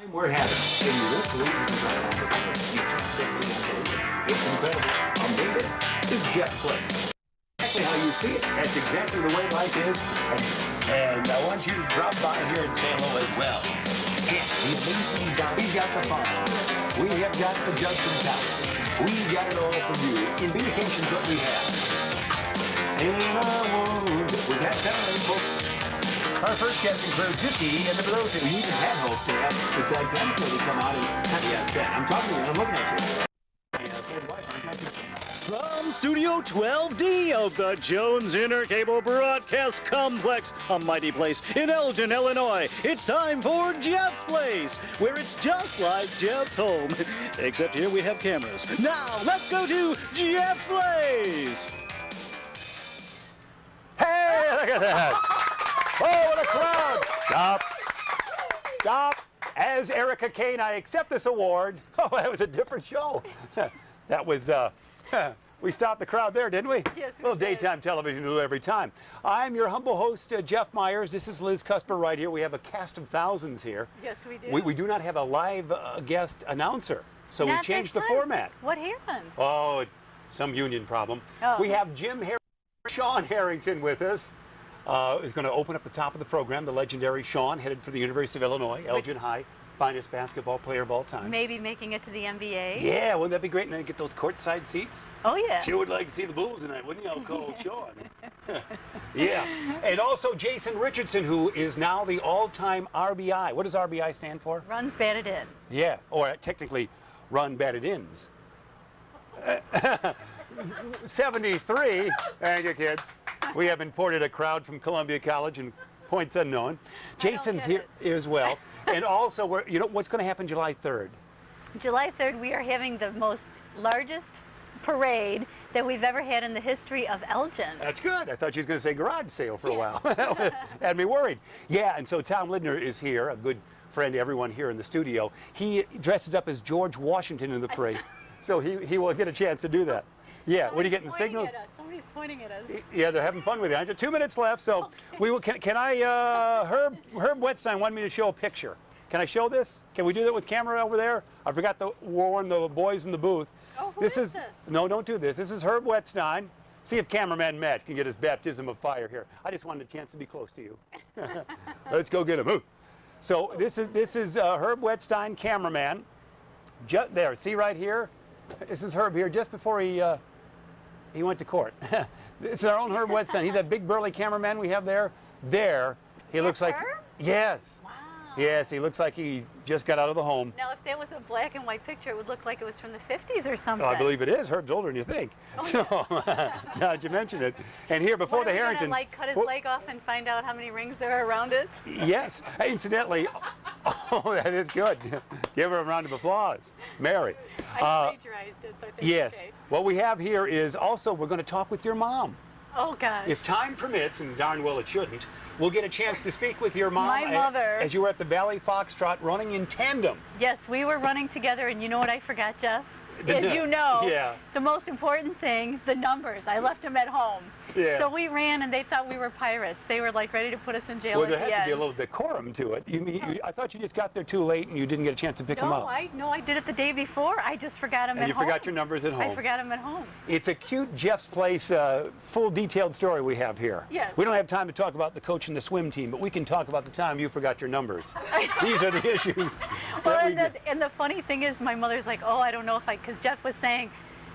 We're having, and you won't believe this it's incredible. This is Jeff Clay. Exactly how you see it. That's exactly the way life is. And I want you to drop by here and say hello as well. Yeah, he's got the fun. We have got the Judson Tower. We've got it all for you. Indications what we have. And we got time, folks. Our first guest includes Zippy and the Below. We even had hopes to have the Titanic lady come out and have you upset. I'm talking to you. I'm looking at you. From Studio 12D of the Jones Intercable Broadcast Complex, a mighty place in Elgin, Illinois, it's time for Jeff's Place, where it's just like Jeff's home. Except here we have cameras. Now, let's go to Jeff's Place. Hey, look at that. Oh, what a crowd. Stop. Stop. As Erica Kane, I accept this award. Oh, that was a different show. That was, we stopped the crowd there, didn't we? Yes, we A little did. daytime television to do every time. I'm your humble host, Jeff Myers. This is Liz Kusper right here. We have a cast of thousands here. Yes, we do. We do not have a live guest announcer, so we Not changed the this time. format. What happened? Oh, some union problem. Oh. We have Sean Harrington with us. Is going to open up the top of the program. The legendary Sean, headed for the University of Illinois, Elgin High, finest basketball player of all time. Maybe making it to the NBA. Yeah, wouldn't that be great? And then get those courtside seats. Oh, yeah. You would like to see the Bulls tonight, wouldn't you? I'll call Sean. Yeah. And also Jason Richardson, who is now the all-time RBI. What does RBI stand for? Runs batted in. Yeah, or technically run batted ins. 73. Thank you, kids. We have imported a crowd from Columbia College and points unknown. Jason's here as well. And also, you know what's going to happen July 3rd? July 3rd, we are having the largest parade that we've ever had in the history of Elgin. That's good. I thought you was going to say garage sale for a while. Had me worried. Yeah, and so Tom Lidner is here, a good friend to everyone here in the studio. He dresses up as George Washington in the parade. So he will get a chance to do that. Yeah, what are you getting the signals? Somebody's pointing at us. Yeah, they're having fun with you. 2 minutes left, so we will. Can I? Herb Wetstein wanted me to show a picture. Can I show this? Can we do that with camera over there? I forgot to warn the boys in the booth. Oh, who is this? No, don't do this. This is Herb Wetstein. See if cameraman Matt can get his baptism of fire here. I just wanted a chance to be close to you. Let's go get him. Ooh. So this is Herb Wetstein, cameraman. There, see right here. This is Herb here just before he went to court. It's our own Herb Wetstein. He's that big burly cameraman we have there. There, he looks like. Herb? Yes. Wow. Yes, he looks like he just got out of the home. Now, if that was a black and white picture, it would look like it was from the 50s or something. Oh, I believe it is. Herb's older than you think. Oh, so, now that you mention it. And here before What, the are we Harrington. gonna, cut his leg off and find out how many rings there are around it? Yes. Incidentally, oh, that is good. Give her a round of applause. Mary. I plagiarized it, but Yes. okay. What we have here is also, we're going to talk with your mom. Oh, gosh. If time permits, and darn well it shouldn't, we'll get a chance to speak with your mom. My mother. As you were at the Valley Foxtrot running in tandem. Yes, we were running together, and you know what I forgot, Jeff? As Yeah. you know, Yeah. the most important thing, the numbers. I left them at home. Yeah. So we ran, and they thought we were pirates. They were like ready to put us in jail Well, at there the had to be a end. little decorum to it. I thought you just got there too late and you didn't get a chance to pick them up. No, I did it the day before. I just forgot them And at you home. forgot your numbers at home. I forgot them at home. It's a cute Jeff's Place, full detailed story we have here. Yes. We don't have time to talk about the coach and the swim team, but we can talk about the time you forgot your numbers. These are the issues. Well, that and the funny thing is, my mother's like, oh, I don't know if because Jeff was saying,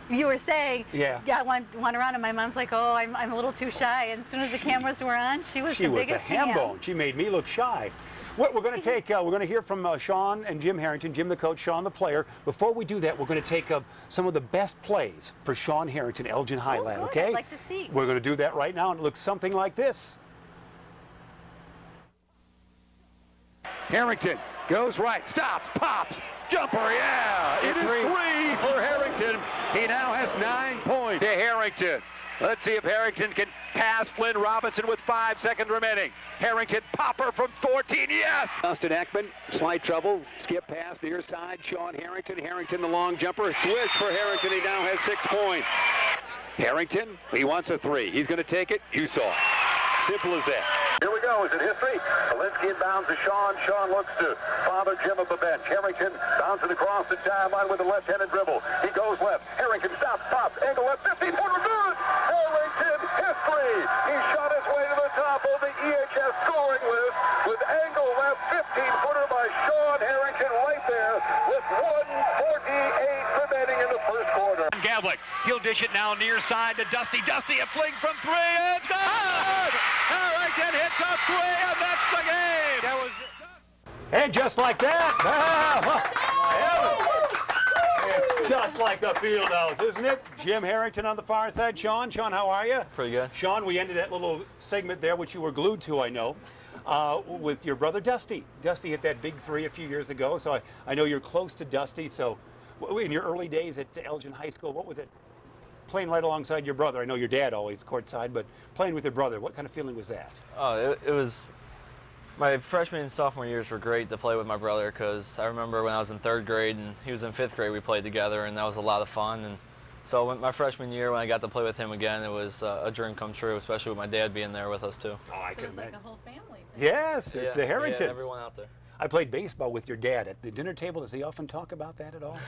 you were saying, Yeah. I want around, and my mom's like, oh, I'm a little too shy. And as soon as the cameras were on, she was the biggest a ham bone. She made me look shy. What we're going to take, we're going to hear from Sean and Jim Harrington, Jim the coach, Sean the player. Before we do that, we're going to take some of the best plays for Sean Harrington, Elgin Highland, good. okay? I'd like to see. We're going to do that right now, and it looks something like this. Harrington goes right, stops, pops, jumper, yeah! It is three for Harrington. He now has 9 points. To Harrington. Let's see if Harrington can pass Flynn Robinson with 5 seconds remaining. Harrington, popper from 14, yes! Austin Ekman, slight trouble, skip pass near side, Sean Harrington. Harrington, the long jumper, swish for Harrington. He now has 6 points. Harrington, he wants a 3. He's going to take it. You saw it. Simple as that. Here we go. goes in history. Alinsky inbounds to Sean. Sean looks to Father Jim of the bench. Harrington bounces across the timeline with a left-handed dribble. He goes left. Harrington stops, pops, angle left, 15-footer good. Harrington history. He shot his way to the top of the EHS scoring list with angle left, 15-footer by Sean Harrington right there with 1:48 remaining in the first quarter. Gavlik, he'll dish it now near side to Dusty. Dusty, a fling from three, and it's good! Harrington hits a three, and that's the game! That was... And just like that, it's just like the field house, isn't it? Jim Harrington on the far side. Sean, how are you? Pretty good. Sean, we ended that little segment there, which you were glued to, I know, with your brother Dusty. Dusty hit that big three a few years ago, so I know you're close to Dusty. So in your early days at Elgin High School, what was it? Playing right alongside your brother. I know your dad always courtside, but playing with your brother, what kind of feeling was that? Oh, it was, my freshman and sophomore years were great to play with my brother, because I remember when I was in 3rd grade and he was in 5th grade, we played together, and that was a lot of fun. And so my freshman year, when I got to play with him again, it was a dream come true, especially with my dad being there with us too. Oh, So it's like a whole family thing. Yes, it's the Harringtons. Yeah, everyone out there. I played baseball with your dad at the dinner table. Does he often talk about that at all?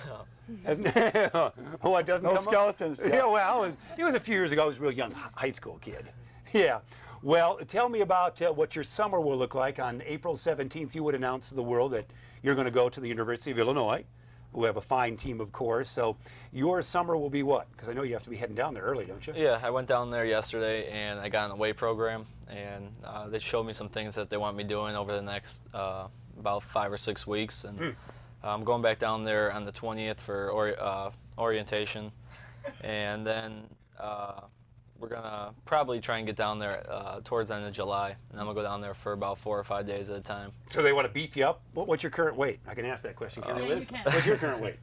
No. What doesn't No come skeletons, up? Jeff. Yeah, well, it was a few years ago. I was a real young high school kid. Yeah. Well, tell me about what your summer will look like. On April 17th, you would announce to the world that you're going to go to the University of Illinois. We have a fine team, of course. So your summer will be what? Because I know you have to be heading down there early, don't you? Yeah, I went down there yesterday and I got an away program, and they showed me some things that they want me doing over the next about 5 or 6 weeks. And I'm going back down there on the 20th for orientation, and then we're gonna probably try and get down there towards the end of July, and I'm gonna go down there for about 4 or 5 days at a time. So they want to beef you up? What's your current weight? I can ask that question, can I, Yeah, Liz? you can. What's your current weight?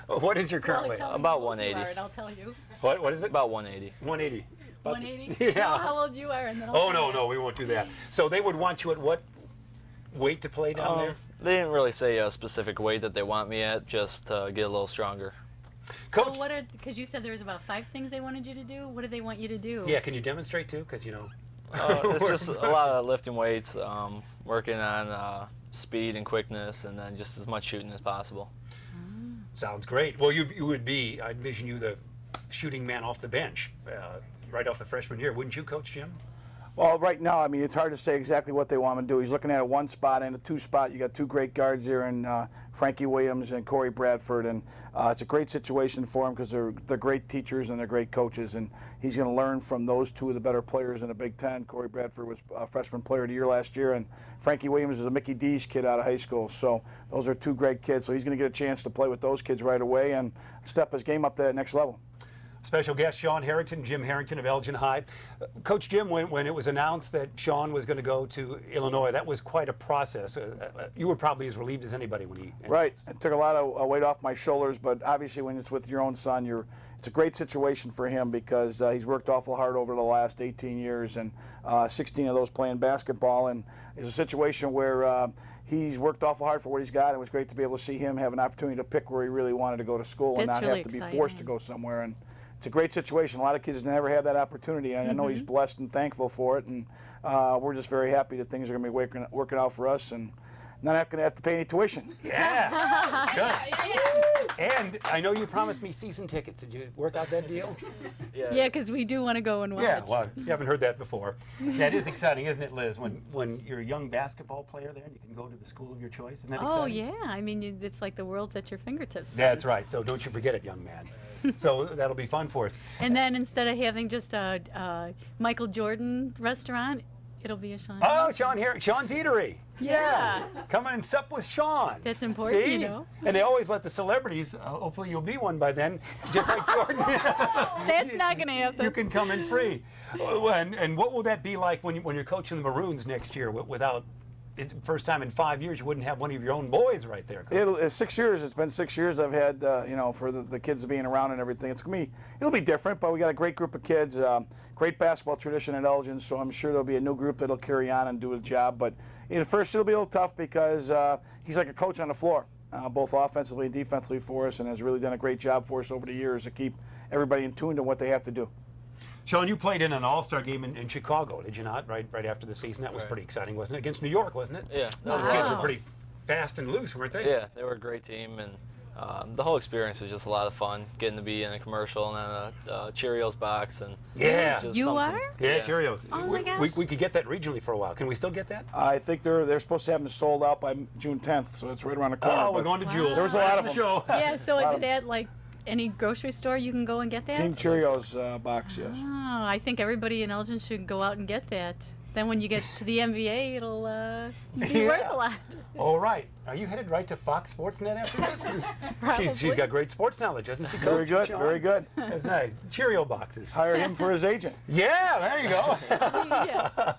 What is your current Well, weight? tell me About how old you 180. are, and I'll tell you. What is it? About 180. 180. 180? Yeah. Tell how old you are, and then I'll Oh, tell no, you. no, we won't do that. So they would want you at what weight to play down there? They didn't really say a specific weight that they want me at, just to get a little stronger. So Coach- what are, because you said there was about 5 things they wanted you to do. What do they want you to do? Yeah, can you demonstrate too? Because, you know. It's just a lot of lifting weights, working on speed and quickness, and then just as much shooting as possible. Sounds great. Well, you would be, I envision you the shooting man off the bench right off the freshman year. Wouldn't you, Coach Jim? Well, right now, I mean, it's hard to say exactly what they want him to do. He's looking at a 1 spot and a 2 spot. You got 2 great guards here, and Frankie Williams and Corey Bradford, and it's a great situation for him because they're great teachers and they're great coaches, and he's going to learn from those 2 of the better players in the Big Ten. Corey Bradford was freshman player of the year last year, and Frankie Williams is a Mickey D's kid out of high school. So those are 2 great kids. So he's going to get a chance to play with those kids right away and step his game up to that next level. Special guest Sean Harrington, Jim Harrington of Elgin High. Coach Jim, when it was announced that Sean was going to go to Illinois, that was quite a process. You were probably as relieved as anybody when he announced. Right. It took a lot of weight off my shoulders, but obviously when it's with your own son, it's a great situation for him because he's worked awful hard over the last 18 years, and 16 of those playing basketball, and it's a situation where he's worked awful hard for what he's got, and it was great to be able to see him have an opportunity to pick where he really wanted to go to school and That's not really have to be exciting. forced to go somewhere. And it's a great situation. A lot of kids never have that opportunity, and I know he's blessed and thankful for it, and we're just very happy that things are going to be working out for us and not going to have to pay any tuition. Yeah. Good. And I know you promised me season tickets. Did you work out that deal? Yeah, because we do want to go and watch. Yeah, well, you haven't heard that before. That is exciting, isn't it, Liz? When you're a young basketball player there and you can go to the school of your choice. Isn't that exciting? Oh, yeah. I mean, it's like the world's at your fingertips. That's right. So don't you forget it, young man. So that'll be fun for us. And then instead of having just a Michael Jordan restaurant, it'll be a Sean. Oh, Sean's Eatery. Yeah. Come in and sup with Sean. That's important, See? you know. And they always let the celebrities, hopefully you'll be one by then, just like Jordan. That's not going to happen. You can come in free. And what will that be like when you're coaching the Maroons next year without, it's first time in 5 years you wouldn't have one of your own boys right there, Coach? It's 6 years. It's been 6 years I've had, for the kids being around and everything. It'll be different, but we got a great group of kids, great basketball tradition at Elgin, so I'm sure there'll be a new group that'll carry on and do a job. But at first it'll be a little tough because he's like a coach on the floor, both offensively and defensively for us, and has really done a great job for us over the years to keep everybody in tune to what they have to do. Sean, you played in an All-Star game in Chicago, did you not? Right after the season. That was Right. pretty exciting, wasn't it? Against New York, wasn't it? Yeah, that was Those kids good. were pretty fast and loose, weren't they? Yeah, they were a great team, and the whole experience was just a lot of fun. Getting to be in a commercial and a Cheerios box, and Yeah. it was just You something. are? Yeah, Cheerios. Oh my gosh. We could get that regionally for a while. Can we still get that? I think they're supposed to have them sold out by June 10th, so it's right around the corner. Oh, we're but going to Jewel. There was a lot of them. Show. Yeah, so is it at like any grocery store you can go and get that? Team Cheerios box, yes. Oh, I think everybody in Elgin should go out and get that. Then when you get to the NBA, it'll be worth a lot. All right. Are you headed right to Fox Sports Net after this? She's got great sports knowledge, hasn't she? Very Coach good, Sean? very good. That's nice. Cheerio boxes. Hire him for his agent. Yeah, there you go. Yeah.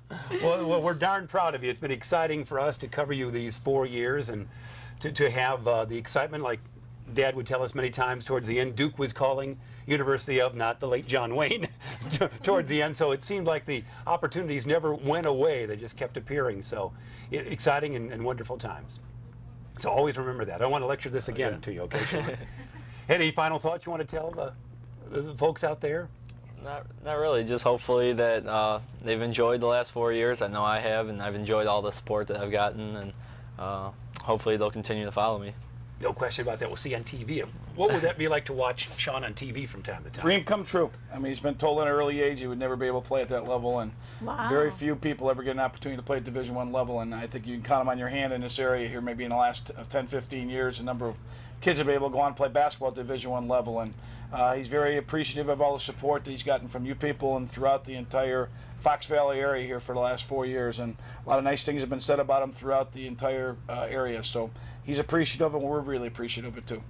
Well, we're darn proud of you. It's been exciting for us to cover you these 4 years and to have the excitement, like Dad would tell us many times towards the end. Duke was calling University of, not the late John Wayne, towards the end. So it seemed like the opportunities never went away. They just kept appearing. So exciting and wonderful times. So always remember that. I don't want to lecture this again to you, okay, Sean? Any final thoughts you want to tell the folks out there? Not really. Just hopefully that they've enjoyed the last 4 years. I know I have, and I've enjoyed all the support that I've gotten, and hopefully they'll continue to follow me. No question about that. We'll see on TV. What would that be like to watch Sean on TV from time to time? Dream come true. I mean, he's been told at an early age he would never be able to play at that level, and Wow. very few people ever get an opportunity to play at Division I level, and I think you can count them on your hand in this area here, maybe in the last 10, 15 years, a number of kids have been able to go on and play basketball at Division I level, and he's very appreciative of all the support that he's gotten from you people and throughout the entire Fox Valley area here for the last 4 years, and a lot of nice things have been said about him throughout the entire area, so he's appreciative, and we're really appreciative of it too.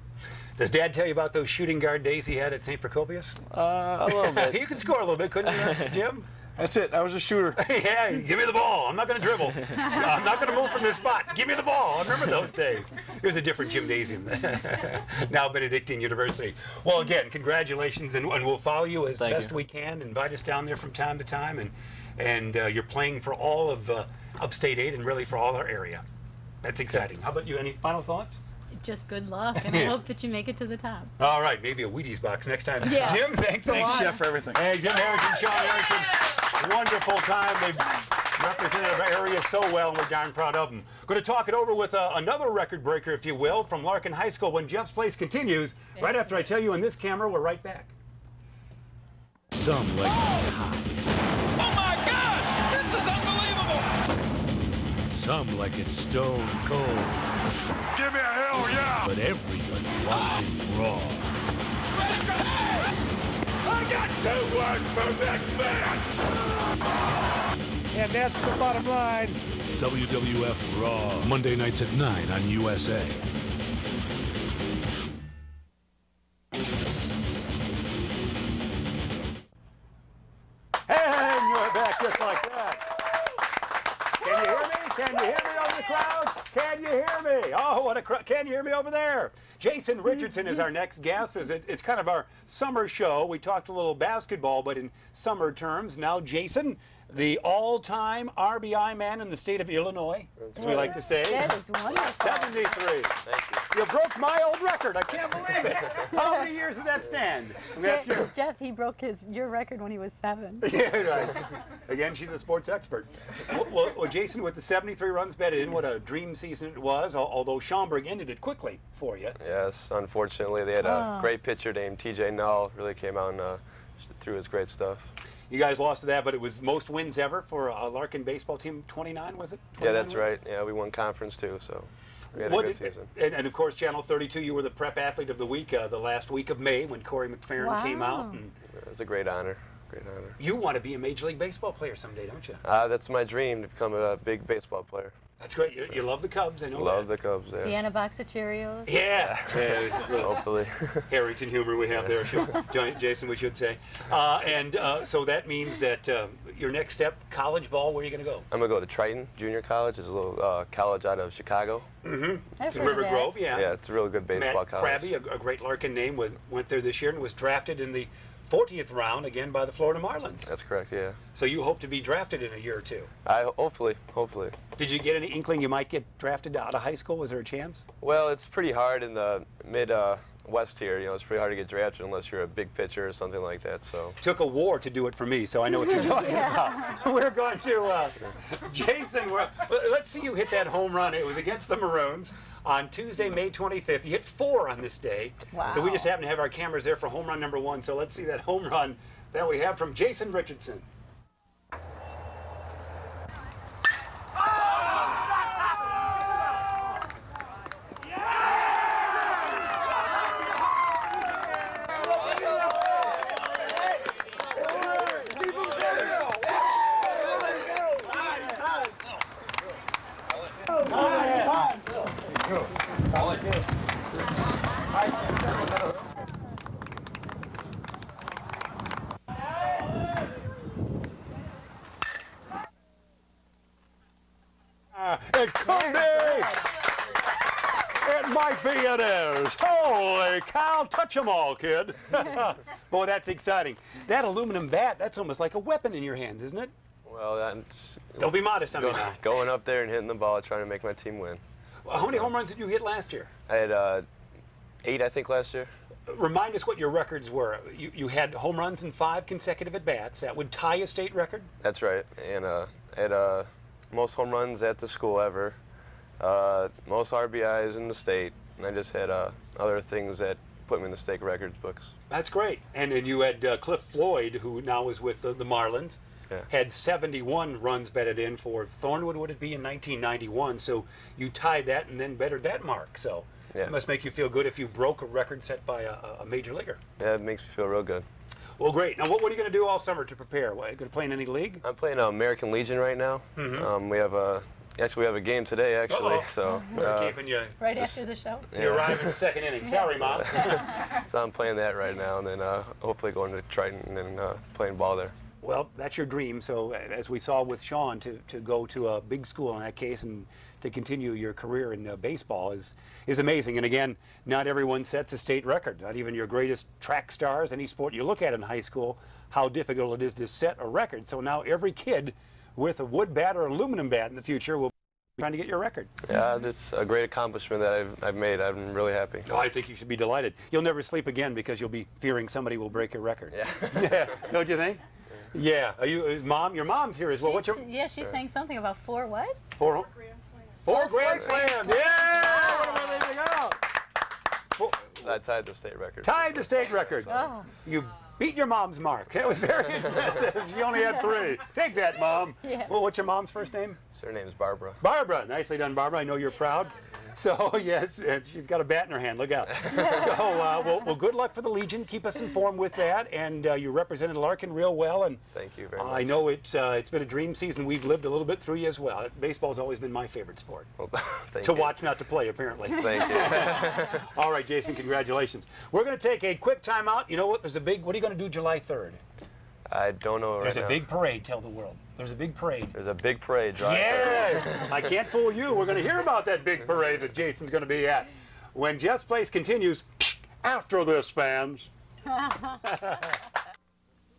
Does Dad tell you about those shooting guard days he had at St. Procopius? A little bit. You could score a little bit, couldn't you, Jim? That's it. I was a shooter. Yeah, give me the ball. I'm not going to dribble. I'm not going to move from this spot. Give me the ball. I remember those days. It was a different gymnasium. Now Benedictine University. Well, again, congratulations, and we'll follow you as Thank best you. we can. Invite us down there from time to time, and you're playing for all of upstate 8 and really for all our area. That's exciting. How about you? Any final thoughts? Just good luck, and I hope that you make it to the top. All right, maybe a Wheaties box next time. Yeah. Jim, thanks a lot. Chef, for everything. Hey, Jim Harrison, Sean Harrison. Wonderful time. They've represented our area so well, and we're darn proud of them. Going to talk it over with another record breaker, if you will, from Larkin High School when Jeff's Place continues. Right after I tell you in this camera, we're right back. Some like it hot. Oh my God! This is unbelievable! Some like it stone cold. Give me a hell yeah! But everybody wants it raw. I got 2 words for this man! And that's the bottom line. WWF Raw. Monday nights at 9 on USA. And you're back just like that. Can you hear me? Can you hear me over the crowd? Can you hear me? Oh, what a crowd. Can you hear me over there? Jason Richardson is our next guest. It's kind of our summer show. We talked a little basketball, but in summer terms. Now, Jason, the all-time RBI man in the state of Illinois, as we like to say. That is wonderful. 73. Thank you. You broke my old record. I can't believe it. How many years did that stand? I mean, that's Jeff, he broke your record when he was 7. yeah, right. Again, she's a sports expert. Well, Jason, with the 73 runs batted in, what a dream season it was, although Schaumburg ended it quickly for you. Yes, unfortunately, they had a great pitcher named T.J. Null. Really came out and threw his great stuff. You guys lost to that, but it was most wins ever for a Larkin baseball team. 29, was it? Yeah, 29 that's wins? right. Yeah, we won conference too, so we had a good season. And of course, Channel 32, you were the prep athlete of the week, the last week of May when Corey McFerrin came out. And It was a great honor. Great honor. you want to be a Major League Baseball player someday, don't you? That's my dream, to become a big baseball player. That's great. You love the Cubs, I know Love that. the Cubs, yeah. And a box of Cheerios. Yeah. Hopefully. Harrington humor we have there, Jason, we should say. So that means that your next step, college ball, where are you going to go? I'm going to go to Triton Junior College. It's a little college out of Chicago. I've It's heard River of that. Grove, yeah. Yeah, it's a real good baseball Matt college. Krabby, a great Larkin name, went there this year and was drafted in the 40th round again by the Florida Marlins. That's correct, yeah. So you hope to be drafted in a year or two. Hopefully. Did you get any inkling you might get drafted out of high school? Was there a chance? Well, it's pretty hard in the west here, you know, it's pretty hard to get drafted unless you're a big pitcher or something like that. So Took a war to do it for me, so I know what you're talking about. We're going to, Jason, let's see you hit that home run. It was against the Maroons on Tuesday, May 25th. You hit 4 on this day. Wow. So we just happen to have our cameras there for home run number 1. So let's see that home run that we have from Jason Richardson. It could be! It might be it is. Holy cow, touch 'em all, kid. Boy, that's exciting. That aluminum bat, that's almost like a weapon in your hands, isn't it? well, I'm just Don't be modest on me now. going up there and hitting the ball, trying to make my team win. Well, how many home runs did you hit last year? I had 8, I think, last year. Remind us what your records were. You had home runs in 5 consecutive at-bats. That would tie a state record? That's right. And I had most home runs at the school ever, most RBIs in the state, and I just had other things that put me in the state records books. That's great. And then you had Cliff Floyd, who now is with the Marlins, had 71 runs batted in for Thornwood, would it be, in 1991. So you tied that and then bettered that mark. So it must make you feel good if you broke a record set by a major leaguer. Yeah, it makes me feel real good. Well, great. Now, what are you going to do all summer to prepare? What, are you going to play in any league? I'm playing American Legion right now. We have a game today, actually. Uh-oh. So We're keeping you. Right after the show. You arrive in the second inning. Sorry, Mom. So I'm playing that right now, and then hopefully going to Triton and playing ball there. Well, that's your dream. So, as we saw with Sean, to go to a big school in that case and to continue your career in baseball is amazing. And again, not everyone sets a state record. Not even your greatest track stars, any sport you look at in high school, how difficult it is to set a record. So now every kid with a wood bat or aluminum bat in the future will be trying to get your record. Yeah, it's a great accomplishment that I've made. I'm really happy. No, I think you should be delighted. You'll never sleep again because you'll be fearing somebody will break your record. Yeah. Don't you think? Yeah. Are you, your mom's here as well. What's your? Yeah, she's saying something about 4 what? 4 Grand Slams. Yeah. There you go. I tied the state record. Tied the state record. Oh. You beat your mom's mark. That was very impressive. She only had 3. Take that, Mom. Yeah. Well, what's your mom's first name? Her name's Barbara. Barbara. Nicely done, Barbara. I know you're proud. So, yes, she's got a bat in her hand. Look out. So, well, good luck for the Legion. Keep us informed with that. And you represented Larkin real well. And thank you very much. I know it's been a dream season. We've lived a little bit through you as well. Baseball's always been my favorite sport. Well, to watch, not to play, apparently. Thank you. All right, Jason, congratulations. We're going to take a quick timeout. You know what? What are you going to do July 3rd? I don't know There's right a now. big parade, tell the world. There's a big parade. There's a big parade, July 3rd. Yes! I can't fool you. We're going to hear about that big parade that Jason's going to be at. When Jeff's Place continues, after this, fans.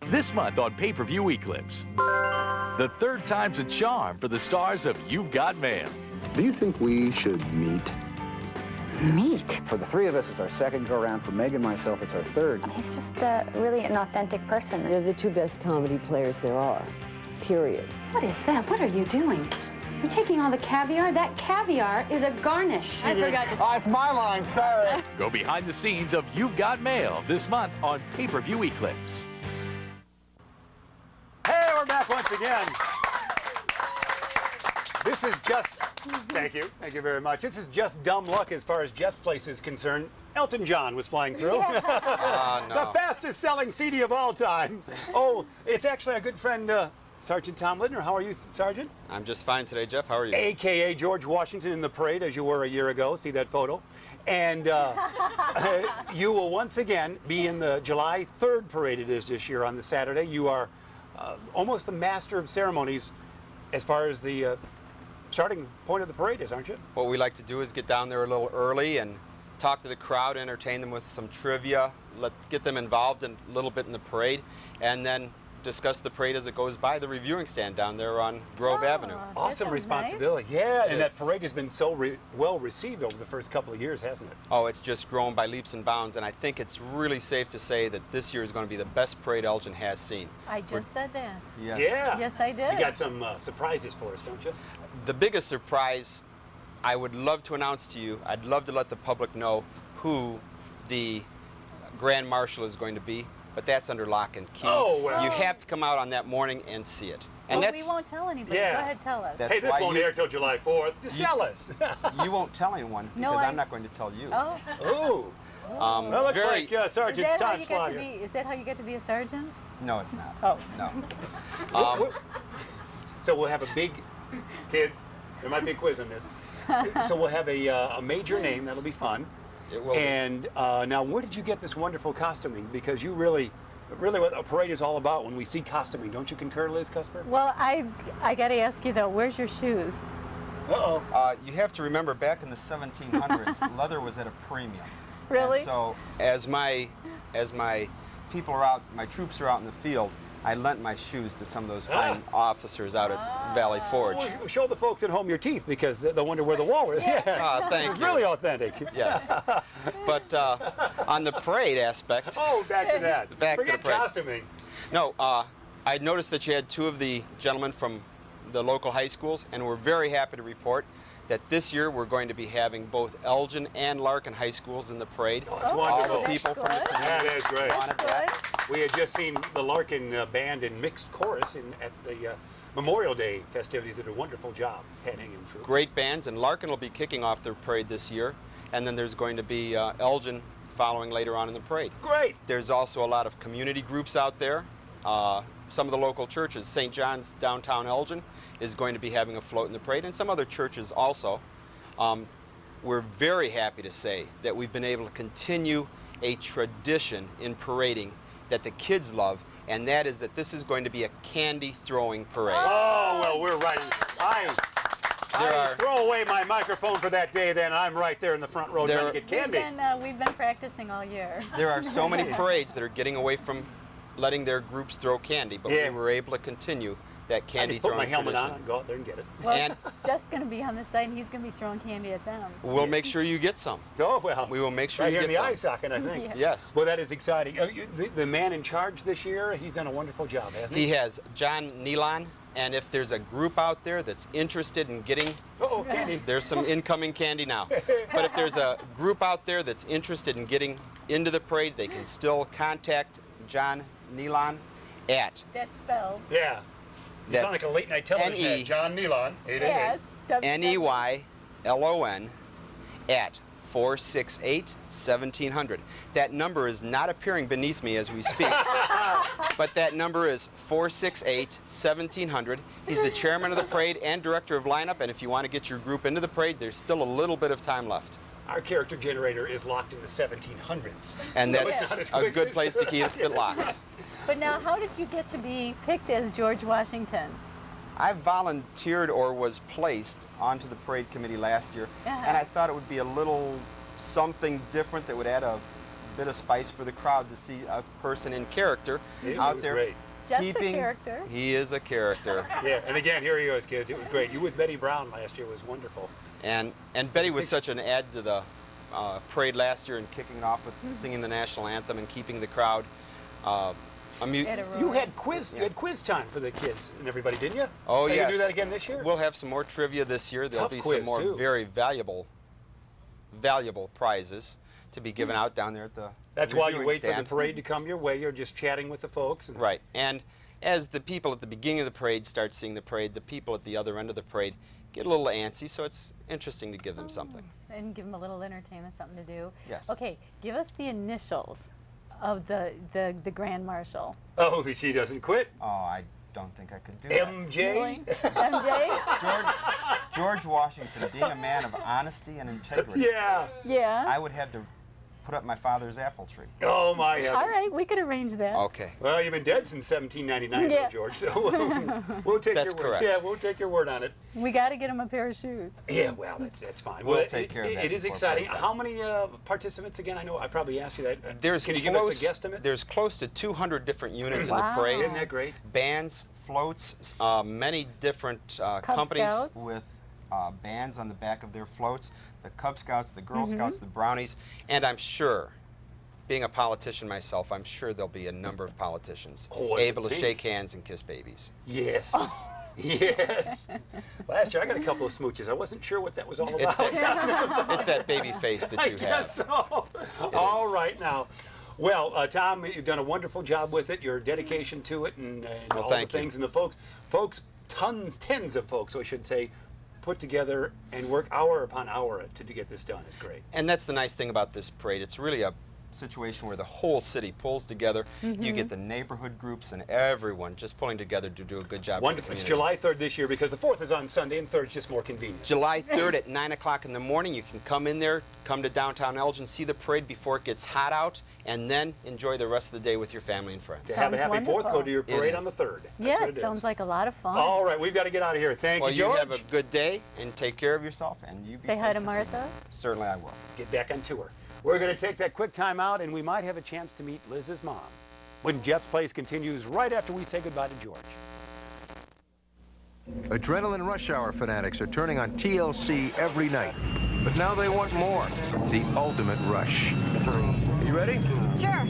This month on Pay-Per-View Eclipse, the 3rd time's a charm for the stars of You've Got Mail. Do you think we should meet? Meet? For the 3 of us, it's our 2nd go-around. For Meg and myself, it's our 3rd. He's just really an authentic person. They're the 2 best comedy players there are, period. What is that? What are you doing? You're taking all the caviar? That caviar is a garnish. I forgot to... Oh, it's my line, sorry. Go behind the scenes of You've Got Mail this month on Pay-Per-View Eclipse. Hey, we're back once again. This is just, thank you very much. This is just dumb luck as far as Jeff's Place is concerned. Elton John was flying through. No. The fastest selling CD of all time. Oh, it's actually our good friend, Sergeant Tom Lidner. How are you, Sergeant? I'm just fine today, Jeff. How are you? AKA George Washington in the parade, as you were a year ago. See that photo? And you will once again be in the July 3rd parade it is this year on the Saturday. You are almost the master of ceremonies as far as the starting point of the parade is, aren't you? What we like to do is get down there a little early and talk to the crowd, entertain them with some trivia, get them involved a little bit in the parade, and then discuss the parade as it goes by the reviewing stand down there on Grove Avenue. Awesome responsibility. Yeah, and that parade has been so well received over the first couple of years, hasn't it? Oh, it's just grown by leaps and bounds, and I think it's really safe to say that this year is going to be the best parade Elgin has seen. I just said that. Yes. Yeah. Yes, I did. You got some surprises for us, don't you? The biggest surprise I would love to announce to you, I'd love to let the public know who the Grand Marshal is going to be, but that's under lock and key. Oh, well. You have to come out on that morning and see it. And Well, that's, we won't tell anybody. Yeah. Go ahead, tell us. That's Hey, this why won't you- air till July 4th. Just tell us. you won't tell anyone because No, I'm not going to tell you. Oh. Ooh. Well, looks very- like Is Sergeant's that how time you slot get to here. be? Is that how you get to be a sergeant? No, it's not. Oh. No. So we'll have a big, kids, there might be a quiz on this. So we'll have a major name, that'll be fun. It will be. And now, where did you get this wonderful costuming? Because you really what a parade is all about when we see costuming. Don't you concur, Liz Kusper? Well, I got to ask you though, where's your shoes? Uh-oh. You have to remember, back in the 1700s, leather was at a premium. Really? And so as my people are out, my troops are out in the field, I lent my shoes to some of those fine officers out at Valley Forge. Well, show the folks at home your teeth because they'll wonder where the wall is. Yeah. Thank you. Really authentic. Yes. But on the parade aspect. Oh, back to that. Back to Forget the parade. costuming. No, I noticed that you had two of the gentlemen from the local high schools, and we're very happy to report that this year we're going to be having both Elgin and Larkin high schools in the parade. Oh, that's wonderful. All the people from the community That is great. wanted that. We had just seen the Larkin band in mixed chorus at the Memorial Day festivities. Did a wonderful job heading in through. Great bands, and Larkin will be kicking off their parade this year, and then there's going to be Elgin following later on in the parade. Great. There's also a lot of community groups out there. Some of the local churches, St. John's downtown Elgin is going to be having a float in the parade, and some other churches also. We're very happy to say that we've been able to continue a tradition in parading that the kids love, and that is that this is going to be a candy throwing parade. Oh, well, we're right. I throw away my microphone for that day, then I'm right there in the front row trying to get candy. We've been practicing all year. There are so many parades that are getting away from letting their groups throw candy, but we were able to continue that candy I just put throwing my helmet tradition. on and go out there and get it. Well, And Jeff's going to be on the side, and he's going to be throwing candy at them. we'll make sure you get some. Oh, well. We will make sure Right you here get in the some. eye socket, I think. Yeah. Yes. Well, that is exciting. The man in charge this year, he's done a wonderful job, hasn't he? He has John Nealon, and if there's a group out there that's interested in getting, Uh-oh, candy. there's some incoming candy now. But if there's a group out there that's interested in getting into the parade, they can still contact John Nealon at That's spelled. Yeah. You sound like a late night television ad. John Nealon. 888. Neylon at 468-1700. That number is not appearing beneath me as we speak, but that number is 468-1700. He's the chairman of the parade and director of lineup, and if you want to get your group into the parade, there's still a little bit of time left. Our character generator is locked in the 1700s. And so that's it's a not as good quick place to keep it locked. But now, how did you get to be picked as George Washington? I volunteered or was placed onto the parade committee last year, and I thought it would be a little something different that would add a bit of spice for the crowd to see a person in character out there. Great. Jeff's a character. He is a character. Yeah, and again, here he is, kids. It was great. You with Betty Brown last year was wonderful. And Betty was such an add to the parade last year and kicking it off with singing the national anthem and keeping the crowd You had quiz time for the kids and everybody, didn't you? Oh, Are you yes. gonna do that again this year? We'll have some more trivia this year. There'll Tough be quiz, some more too. very valuable prizes to be given out down there at the That's why you reviewing wait for stand. the parade to come your way. You're just chatting with the folks. And Right. And as the people at the beginning of the parade start seeing the parade, the people at the other end of the parade get a little antsy, so it's interesting to give them something. And give them a little entertainment, something to do. Yes. Okay, give us the initials of the Grand Marshal. Oh, she doesn't quit. Oh, I don't think I could do that. MJ? MJ? George Washington, being a man of honesty and integrity. Yeah. Yeah. I would have to put up my father's apple tree. Oh, my heavens. All right, we could arrange that. Okay. Well, you've been dead since 1799, Yeah. though, George, so we'll take That's your word. correct. Yeah, we'll take your word on it. We got to get him a pair of shoes. Yeah, well, that's fine. We'll Well, take care of that It is before exciting. party time. How many participants again? I know I probably asked you that. There's Can you give us a guesstimate? There's close to 200 different units in the Wow. parade. Isn't that great? Bands, floats, many different companies Scouts. with bands on the back of their floats. The Cub Scouts, the Girl Scouts, the Brownies, and I'm sure, being a politician myself, I'm sure there'll be a number of politicians able to shake hands and kiss babies. Yes. Yes. Last year I got a couple of smooches. I wasn't sure what that was all about. It's that baby face that you I guess have. so. All right now. Well, Tom, you've done a wonderful job with it. Your dedication to it and Well, all the thank you. things and the folks, tens of folks, I should say, put together and work hour upon hour to get this done. It's great. And that's the nice thing about this parade. It's really a situation where the whole city pulls together. You get the neighborhood groups and everyone just pulling together to do a good job. For the Wonderful. It's community. July 3rd this year because the 4th is on Sunday and 3rd is just more convenient. July 3rd at 9 o'clock in the morning. You can come in there, come to downtown Elgin, see the parade before it gets hot out, and then enjoy the rest of the day with your family and friends. To have a happy Sounds 4th, go wonderful. to your It parade is. on the 3rd. That's Yeah, what it is. sounds like a lot of fun. All right, we've got to get out of here. Thank Well, you, George. have a good day and take care of yourself. And you be Say hi safe to as Martha. well. Certainly I will. Get back on tour. We're going to take that quick time out, and we might have a chance to meet Liz's mom when Jeff's Place continues right after we say goodbye to George. Adrenaline rush hour fanatics are turning on TLC every night. But now they want more. The ultimate rush. You ready? Sure.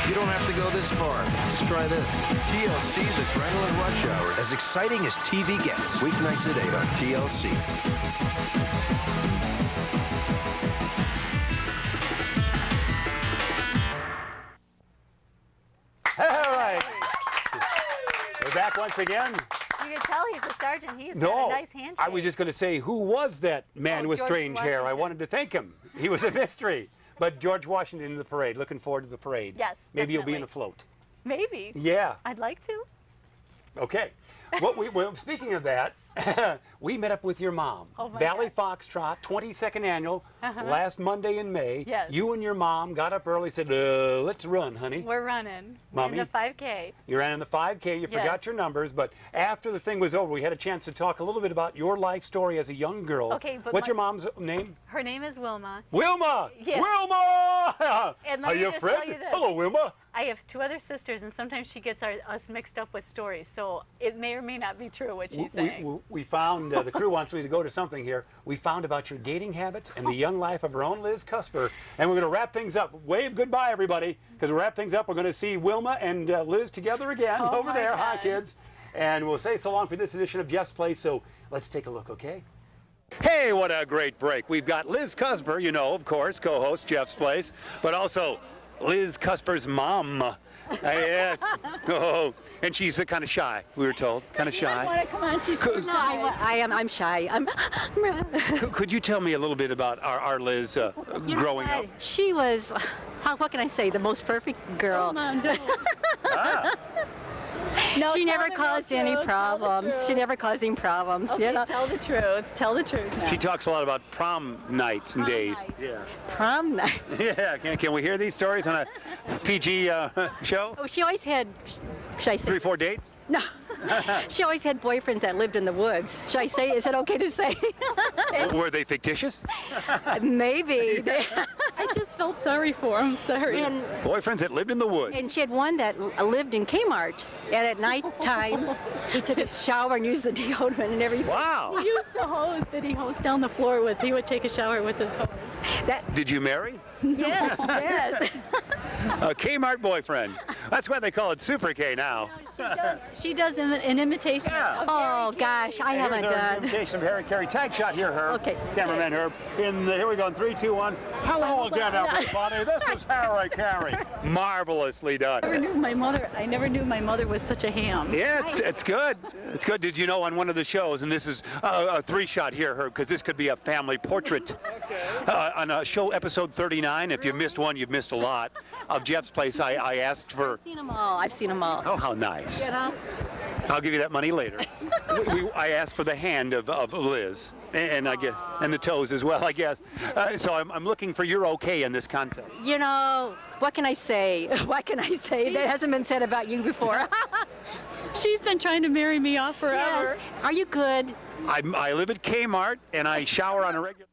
You don't have to go this far. Just try this. TLC's Adrenaline Rush Hour. As exciting as TV gets. Weeknights at 8 on TLC. All right. We're back once again. You can tell he's a sergeant. He's No, got a nice handshake. I was just going to say, who was that man with George strange hair? I Washington. wanted to thank him. He was a mystery. But George Washington in the parade. Looking forward to the parade. Yes, Maybe you'll be in definitely. a float. Maybe. Yeah. I'd like to. Okay. Well, speaking of that, we met up with your mom. Oh my Valley gosh. Foxtrot, 22nd annual, Uh-huh. last Monday in May. Yes. You and your mom got up early, said, let's run, honey. We're running. Mommy? In the 5K. You ran in the 5K, you forgot Yes. your numbers, but after the thing was over, we had a chance to talk a little bit about your life story as a young girl. Okay, but What's my- your mom's name? Her name is Wilma. Wilma! Yeah. Wilma! And let Are me you a just friend? tell you this. Hello, Wilma. I have 2 other sisters, and sometimes she gets us mixed up with stories, so it may or may not be true what she's saying. We found, the crew wants me to go to something here. We found about your dating habits and the young life of our own Liz Kusper. And we're going to wrap things up. Wave goodbye, everybody, because we wrap things up. We're going to see Wilma and Liz together again Oh over my there. Hi, God. kids. And we'll say so long for this edition of Jeff's Place. So let's take a look, okay? Hey, what a great break. We've got Liz Kusper, you know, of course, co-host Jeff's Place, but also Liz Kusper's mom. Yes. Oh, and she's kind of shy, we were told. Kind of shy. Come on, she's Could- no, I'm shy. Could you tell me a little bit about our Liz growing up? She was, what can I say, the most perfect girl. No, She tell never the caused real any truth, tell the problems. She truth. never caused any problems. Okay, You know? tell the truth. Tell the truth now. She talks a lot about prom nights and days. Yeah. Prom night. Yeah. Can we hear these stories on a PG show? Oh, she always had, should I say? 3-4 dates? No. She always had boyfriends that lived in the woods. Should I say? Is it okay to say? Were they fictitious? Maybe. I just felt sorry for him. Sorry. And, Boyfriends that lived in the woods. and she had one that lived in Kmart. And at nighttime, he took a shower and used the deodorant and everything. Wow. He used the hose that he hosed down the floor with. He would take a shower with his hose. Did you marry? Yes, yes. A Kmart boyfriend. That's why they call it Super K now. She does an imitation. Yeah. Oh, gosh, I haven't Here's our done. imitation of Harry Carey. Tag shot here, Herb. Okay. Cameraman Herb. Here we go in 3, 2, 1. Hello again, everybody. This is Harry Carey. Marvelously done. I never knew my mother was such a ham. Yeah, it's good. It's good. Did you know on one of the shows, and this is a 3-shot here, Herb, because this could be a family portrait. On a show episode 39, if you missed one, you've missed a lot, of Jeff's Place, I asked for... I've seen them all. I've seen them all. Oh, how nice. You know? I'll give you that money later. I asked for the hand of Liz, and I guess, and the toes as well, I guess. So I'm looking for your okay in this concept. You know, what can I say? What can I say that hasn't been said about you before? She's been trying to marry me off forever. Yes. Are you good? I live at Kmart, and I shower on a regular.